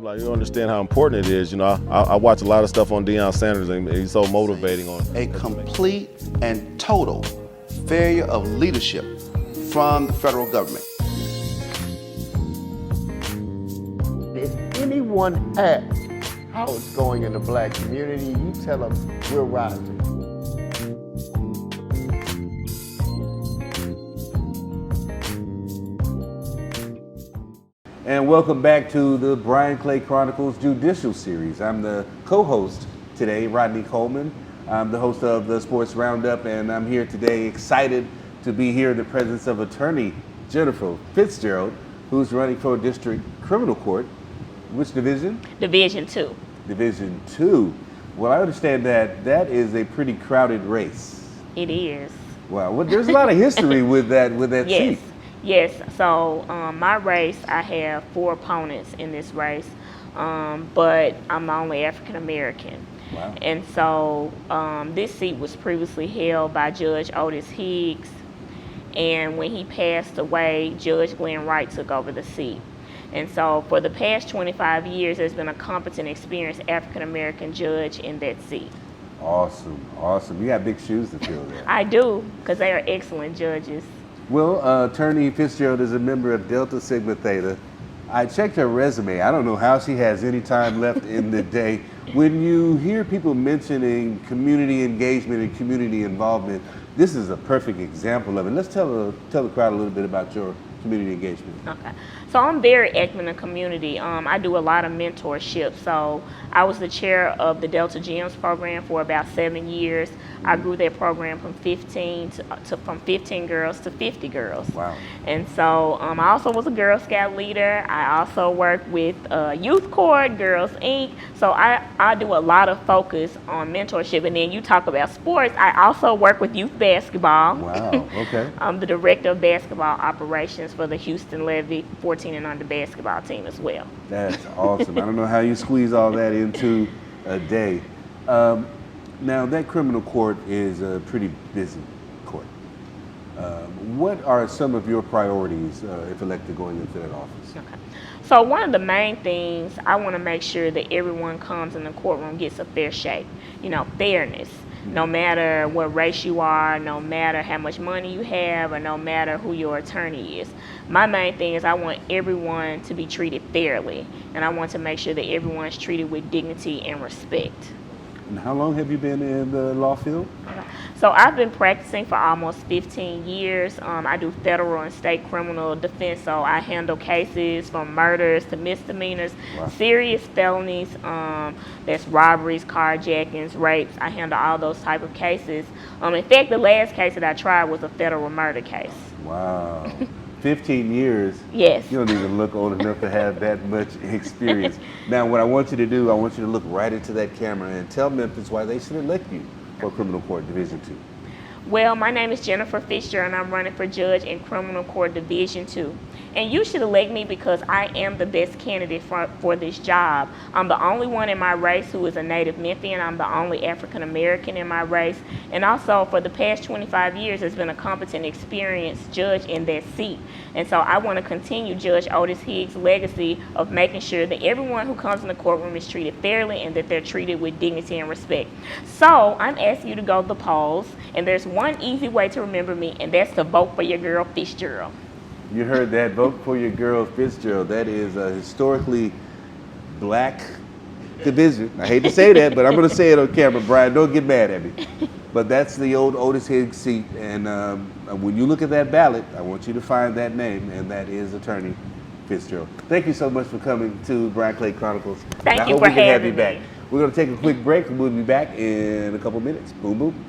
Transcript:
Like, you understand how important it is. You know, I watch a lot of stuff on Deion Sanders, and he's so motivating on A complete and total failure of leadership from the federal government. If anyone asks how it's going in the black community, you tell them we're rising. And welcome back to the Brian Clay Chronicles Judicial Series. I'm the co-host today, Rodney Coleman. I'm the host of the Sports Roundup, and I'm here today excited to be here in the presence of attorney Jennifer Fitzgerald, who's running for district criminal court. Which division? Division 2. Division 2. Well, I understand that is a pretty crowded race. It is. Wow, well, there's a lot of history with that Yes. seat. Yes, so my race, I have 4 opponents in this race, but I'm the only African American. Wow. And so this seat was previously held by Judge Otis Higgs, and when he passed away, Judge Glenn Wright took over the seat. And so for the past 25 years, there's been a competent, experienced African American judge in that seat. Awesome, awesome. You got big shoes to fill there. I do, because they are excellent judges. Well, Attorney Fitzgerald is a member of Delta Sigma Theta. I checked her resume. I don't know how she has any time left in the day. When you hear people mentioning community engagement and community involvement, this is a perfect example of it. Let's tell the crowd a little bit about your community engagement. Okay. So I'm very active in the community. I do a lot of mentorship. So I was the chair of the Delta Gems program for about 7 years. I grew that program from 15 girls to 50 girls. Wow. And so I also was a Girl Scout leader. I also work with Youth Court, Girls Inc. So I do a lot of focus on mentorship. And then you talk about sports. I also work with youth basketball. Wow, okay. I'm the director of basketball operations for the Houston Levy 14 and under basketball team as well. That's awesome. I don't know how you squeeze all that into a day. Now, that criminal court is a pretty busy court. What are some of your priorities if elected going into that office? Okay. So one of the main things, I want to make sure that everyone comes in the courtroom gets a fair shake. You know, fairness. No matter what race you are, no matter how much money you have, or no matter who your attorney is. My main thing is I want everyone to be treated fairly, and I want to make sure that everyone's treated with dignity and respect. And how long have you been in the law field? So I've been practicing for almost 15 years. I do federal and state criminal defense, so I handle cases from murders to misdemeanors, Wow. serious felonies, that's robberies, carjackings, rapes. I handle all those type of cases. In fact, the last case that I tried was a federal murder case. Wow. 15 years. Yes. You don't even look old enough to have that much experience. Now, what I want you to do, I want you to look right into that camera and tell Memphis why they should elect you for Criminal Court Division 2. Well, my name is Jennifer Fitzgerald, and I'm running for judge in Criminal Court Division 2. And you should elect me because I am the best candidate for this job. I'm the only one in my race who is a native Memphian. I'm the only African American in my race. And also, for the past 25 years, there's been a competent, experienced judge in that seat. And so I want to continue Judge Otis Higgs' legacy of making sure that everyone who comes in the courtroom is treated fairly and that they're treated with dignity and respect. So I'm asking you to go to the polls, and there's one easy way to remember me, and that's to vote for your girl Fitzgerald. You heard that. Vote for your girl Fitzgerald. That is a historically black division. I hate to say that, but I'm going to say it on camera, Brian. Don't get mad at me. But that's the old Otis Higgs seat. And when you look at that ballot, I want you to find that name, and that is Attorney Fitzgerald. Thank you so much for coming to Brian Clay Chronicles. Thank I you hope for we can have having you back. me. We're going to take a quick break, and we'll be back in a couple minutes. Boom, boom.